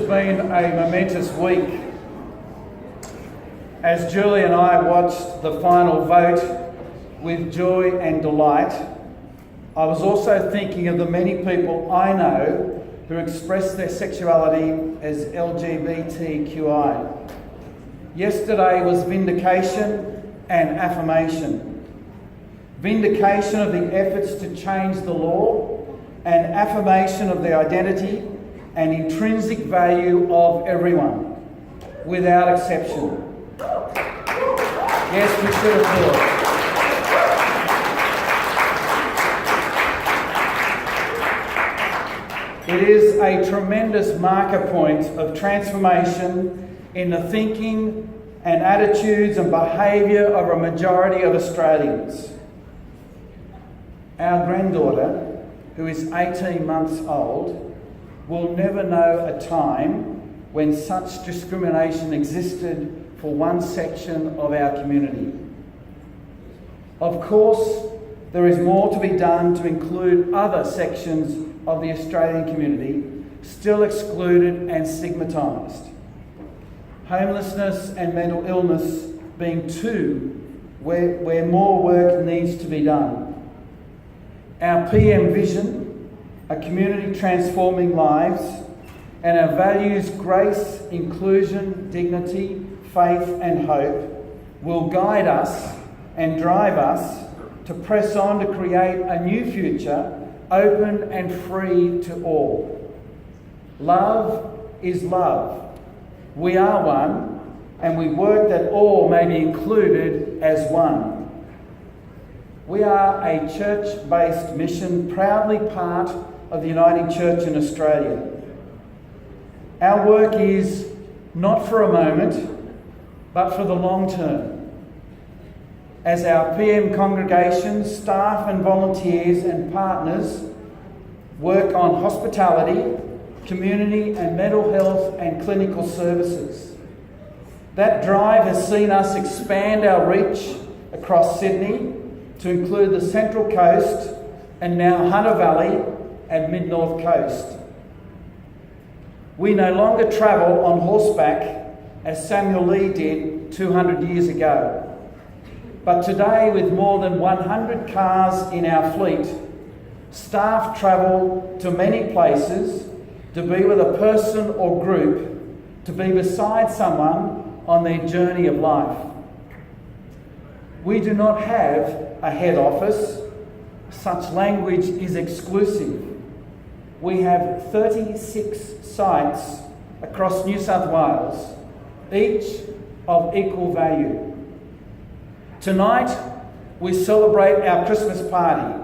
been a momentous week. As Julie and I watched the final vote with joy and delight, I was also thinking of the many people I know who express their sexuality as LGBTQI. Yesterday was vindication and affirmation. Vindication of the efforts to change the law and affirmation of the identity and intrinsic value of everyone, without exception. Yes, we should applaud. It is a tremendous marker point of transformation in the thinking and attitudes and behaviour of a majority of Australians. Our granddaughter, who is 18 months old, will never know a time when such discrimination existed for one section of our community. Of course, there is more to be done to include other sections of the Australian community still excluded and stigmatised. Homelessness and mental illness being two where more work needs to be done. Our PM vision, a community transforming lives, and our values grace, inclusion, dignity, faith and hope will guide us and drive us to press on to create a new future open and free to all. Love is love. We are one, and we work that all may be included as one. We are a church-based mission, proudly part of the Uniting Church in Australia. Our work is not for a moment, but for the long term. As our PM congregations, staff and volunteers and partners work on hospitality, community and mental health and clinical services. That drive has seen us expand our reach across Sydney to include the Central Coast and now Hunter Valley and Mid-North Coast. We no longer travel on horseback as Samuel Lee did 200 years ago. But today, with more than 100 cars in our fleet, staff travel to many places to be with a person or group, to be beside someone on their journey of life. We do not have a head office. Such language is exclusive. We have 36 sites across New South Wales, each of equal value. Tonight, we celebrate our Christmas party.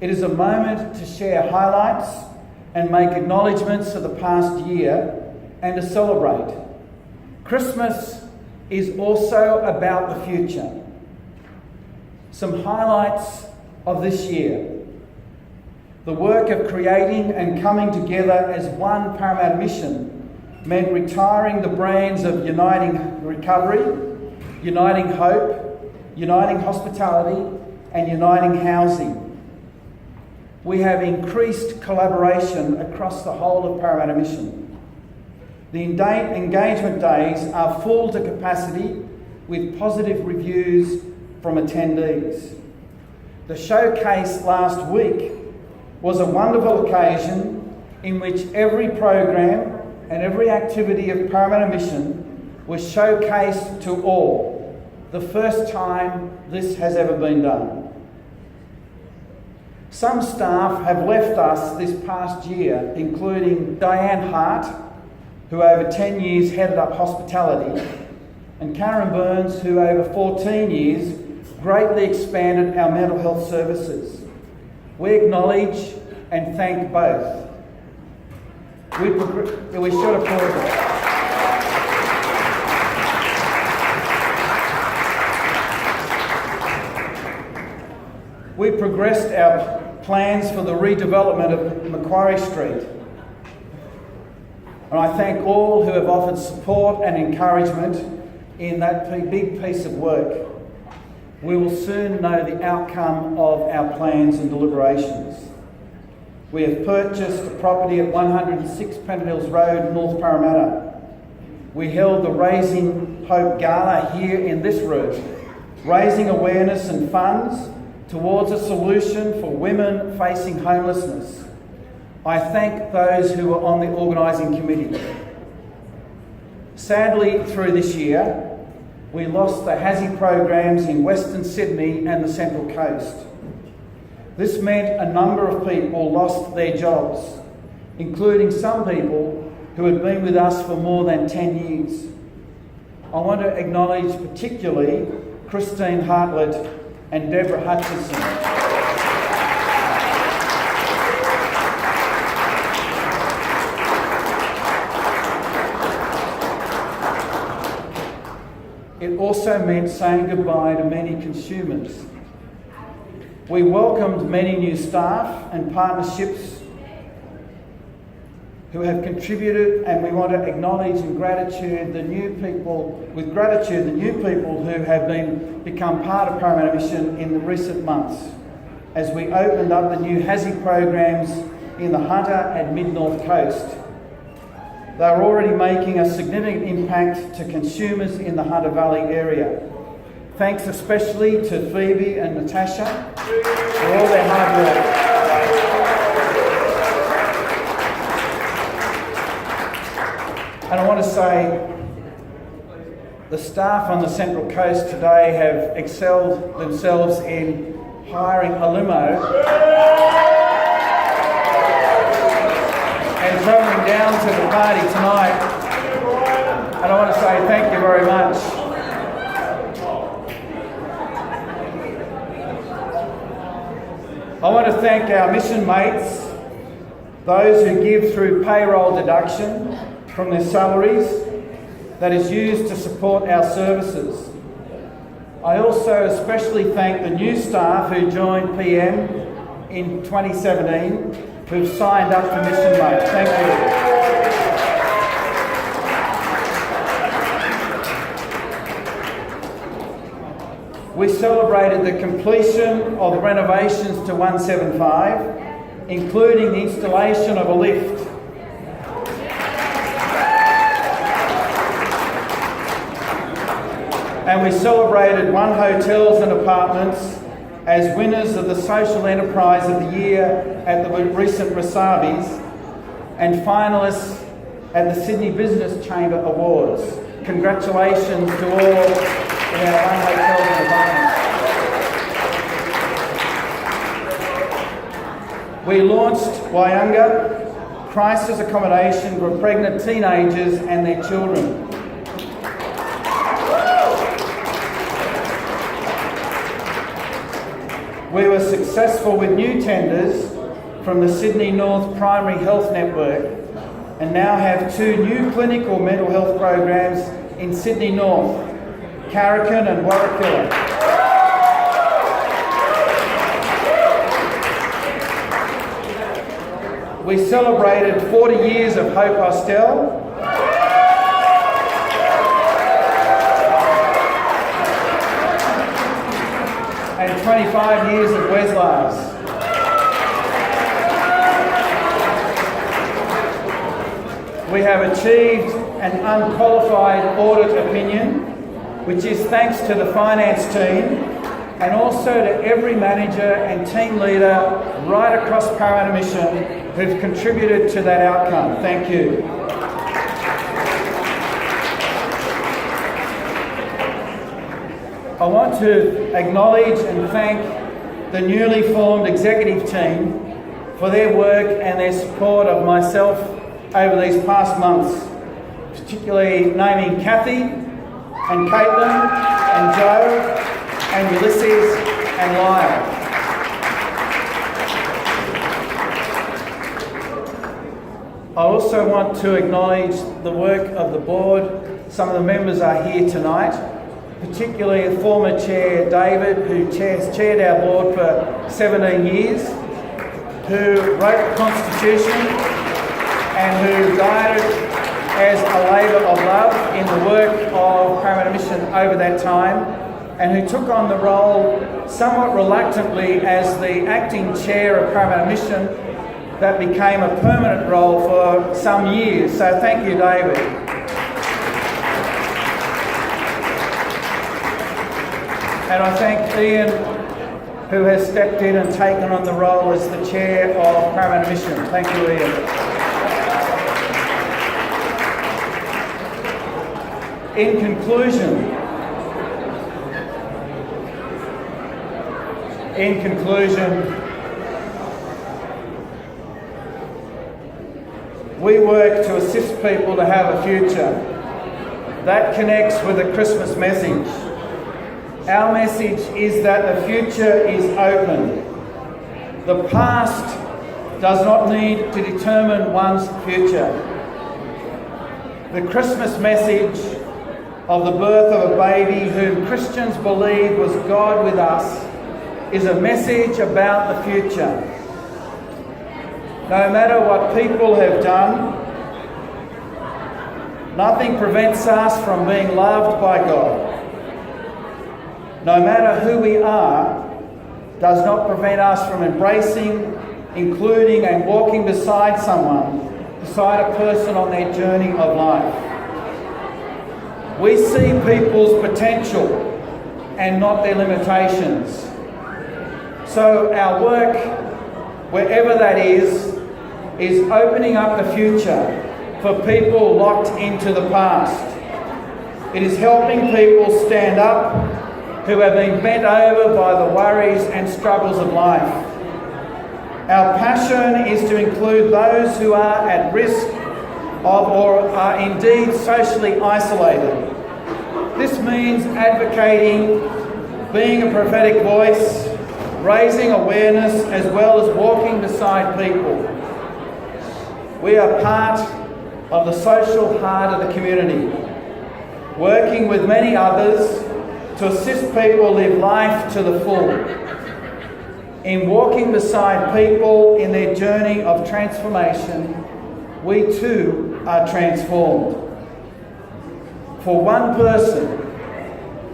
It is a moment to share highlights and make acknowledgements of the past year and to celebrate. Christmas is also about the future. Some highlights of this year. The work of creating and coming together as one Paramount mission meant retiring the brands of Uniting Recovery, Uniting Hope, Uniting Hospitality and Uniting Housing. We have increased collaboration across the whole of Parramatta Mission. The engagement days are full to capacity with positive reviews from attendees. The showcase last week was a wonderful occasion in which every program and every activity of Parramatta Mission was showcased to all, the first time this has ever been done. Some staff have left us this past year, including Diane Hart, who over 10 years headed up hospitality, and Karen Burns, who over 14 years greatly expanded our mental health services. We acknowledge and thank both. We should applaud them. We progressed our plans for the redevelopment of Macquarie Street. And I thank all who have offered support and encouragement in that big piece of work. We will soon know the outcome of our plans and deliberations. we have purchased a property at 106 Pennant Hills Road, North Parramatta. We held the Raising Hope Gala here in this room, raising awareness and funds towards a solution for women facing homelessness. I thank those who were on the organising committee. Sadly, through this year, we lost the HASI programs in Western Sydney and the Central Coast. This meant a number of people lost their jobs, including some people who had been with us for more than 10 years. I want to acknowledge particularly Christine Hartlett and Deborah Hutchison. It also meant saying goodbye to many consumers. We welcomed many new staff and partnerships who have contributed, and we want to acknowledge in gratitude the new people who have become part of Parramatta Mission in the recent months, as we opened up the new HASI programs in the Hunter and Mid-North Coast. They are already making a significant impact to consumers in the Hunter Valley area. Thanks especially to Phoebe and Natasha for all their hard work. And I want to say the staff on the Central Coast today have excelled themselves in hiring a limo and travelling down to the party tonight. And I want to say thank you very much. I want to thank our mission mates, those who give through payroll deduction from their salaries that is used to support our services. I also especially thank the new staff who joined PM in 2017 who've signed up for Mission Mate. Thank you. We celebrated the completion of the renovations to 175, including the installation of a lift. And we celebrated One Hotels and Apartments as winners of the Social Enterprise of the Year at the recent Rasabis and finalists at the Sydney Business Chamber Awards. Congratulations to all in our One Hotels and Apartments. We launched Wyunga crisis accommodation for pregnant teenagers and their children. We were successful with new tenders from the Sydney North Primary Health Network and now have 2 new clinical mental health programs in Sydney North, Carrican and Warrakilla. We celebrated 40 years of Hope Hostel, and 25 years of Weslars. We have achieved an unqualified audit opinion, which is thanks to the finance team and also to every manager and team leader right across Parramatta Mission who've contributed to that outcome. Thank you. I want to acknowledge and thank the newly formed executive team for their work and their support of myself over these past months, particularly naming Kathy and Caitlin and Joe and Ulysses and Lyle. I also want to acknowledge the work of the board. Some of the members are here tonight, particularly the former chair, David, who chaired our board for 17 years, who wrote the Constitution and who guided as a labour of love in the work of Parramatta Mission over that time, and who took on the role somewhat reluctantly as the acting chair of Parramatta Mission that became a permanent role for some years. So thank you, David. And I thank Ian, who has stepped in and taken on the role as the chair of Parramatta Mission. Thank you, Ian. In conclusion, we work to assist people to have a future. That connects with the Christmas message. Our message is that the future is open. The past does not need to determine one's future. The Christmas message of the birth of a baby whom Christians believe was God with us is a message about the future. No matter what people have done, nothing prevents us from being loved by God. No matter who we are, does not prevent us from embracing, including and walking beside a person on their journey of life. We see people's potential and not their limitations. So our work, wherever that is opening up the future for people locked into the past. It is helping people stand up who have been bent over by the worries and struggles of life. Our passion is to include those who are at risk of or are indeed socially isolated. This means advocating, being a prophetic voice, raising awareness as well as walking beside people. We are part of the social heart of the community, working with many others to assist people live life to the full. In walking beside people in their journey of transformation, we too are transformed. For one person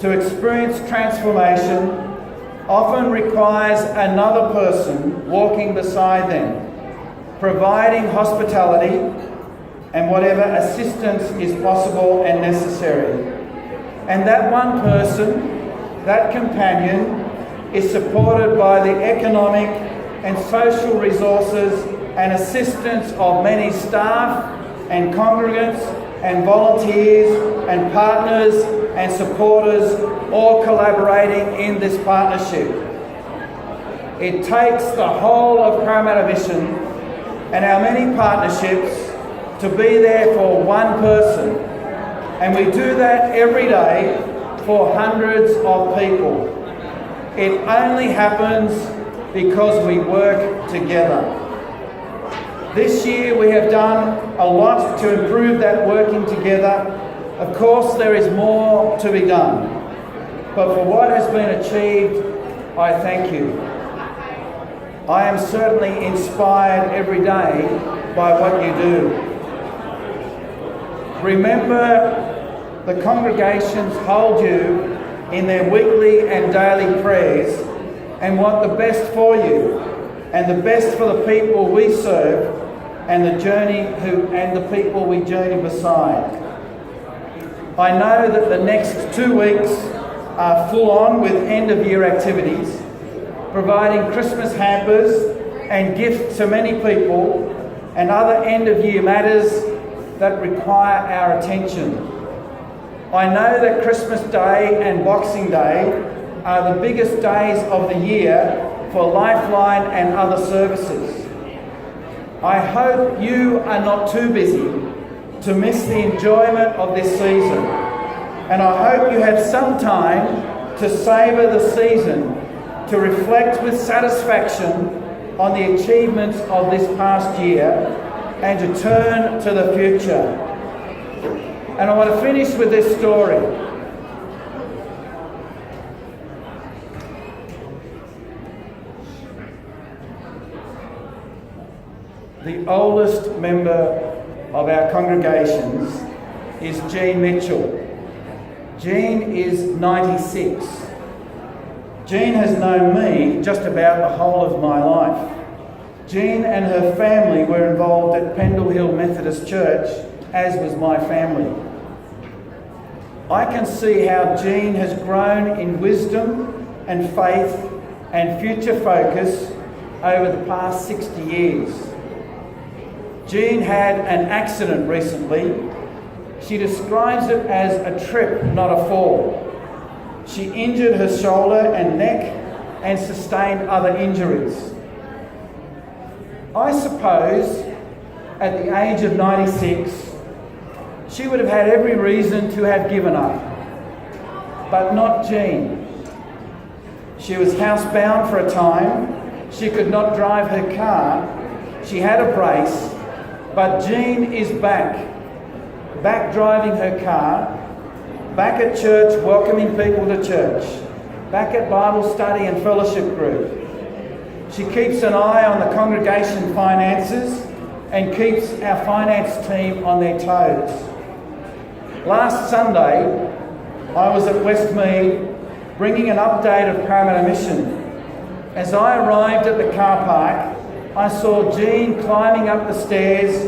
to experience transformation often requires another person walking beside them, providing hospitality and whatever assistance is possible and necessary. And that one person, that companion, is supported by the economic and social resources and assistance of many staff and congregants and volunteers and partners and supporters all collaborating in this partnership. It takes the whole of Parramatta Mission and our many partnerships to be there for one person. And we do that every day for hundreds of people. It only happens because we work together. This year we have done a lot to improve that working together. Of course, there is more to be done. But for what has been achieved, I thank you. I am certainly inspired every day by what you do. Remember, the congregations hold you in their weekly and daily prayers and want the best for you and the best for the people we serve and the people we journey beside. I know that the next 2 weeks are full on with end of year activities, providing Christmas hampers and gifts to many people and other end of year matters that require our attention. I know that Christmas Day and Boxing Day are the biggest days of the year for Lifeline and other services. I hope you are not too busy to miss the enjoyment of this season, and I hope you have some time to savour the season, to reflect with satisfaction on the achievements of this past year and to turn to the future. And I want to finish with this story. The oldest member of our congregations is Jean Mitchell. Jean is 96. Jean has known me just about the whole of my life. Jean and her family were involved at Pendle Hill Methodist Church, as was my family. I can see how Jean has grown in wisdom and faith and future focus over the past 60 years. Jean had an accident recently. She describes it as a trip, not a fall. She injured her shoulder and neck and sustained other injuries. I suppose at the age of 96, she would have had every reason to have given up, but not Jean. She was housebound for a time. She could not drive her car. She had a brace, but Jean is back driving her car, back at church welcoming people to church, back at Bible study and fellowship group. She keeps an eye on the congregation finances and keeps our finance team on their toes. Last Sunday, I was at Westmead bringing an update of Parramatta Mission. As I arrived at the car park, I saw Jean climbing up the stairs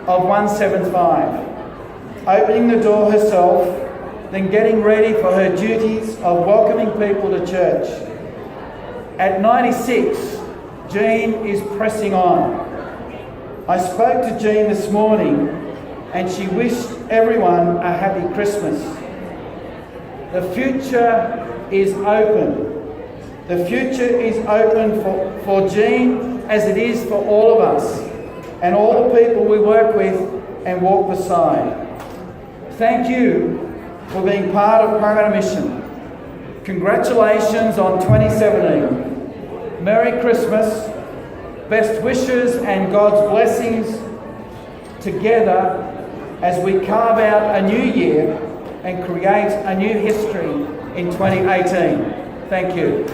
of 175, opening the door herself, then getting ready for her duties of welcoming people to church. At 96, Jean is pressing on. I spoke to Jean this morning and she wished everyone a happy Christmas. The future is open. The future is open for Jean as it is for all of us and all the people we work with and walk beside. Thank you for being part of Parramatta Mission. Congratulations on 2017. Merry Christmas, best wishes and God's blessings together as we carve out a new year and create a new history in 2018. Thank you.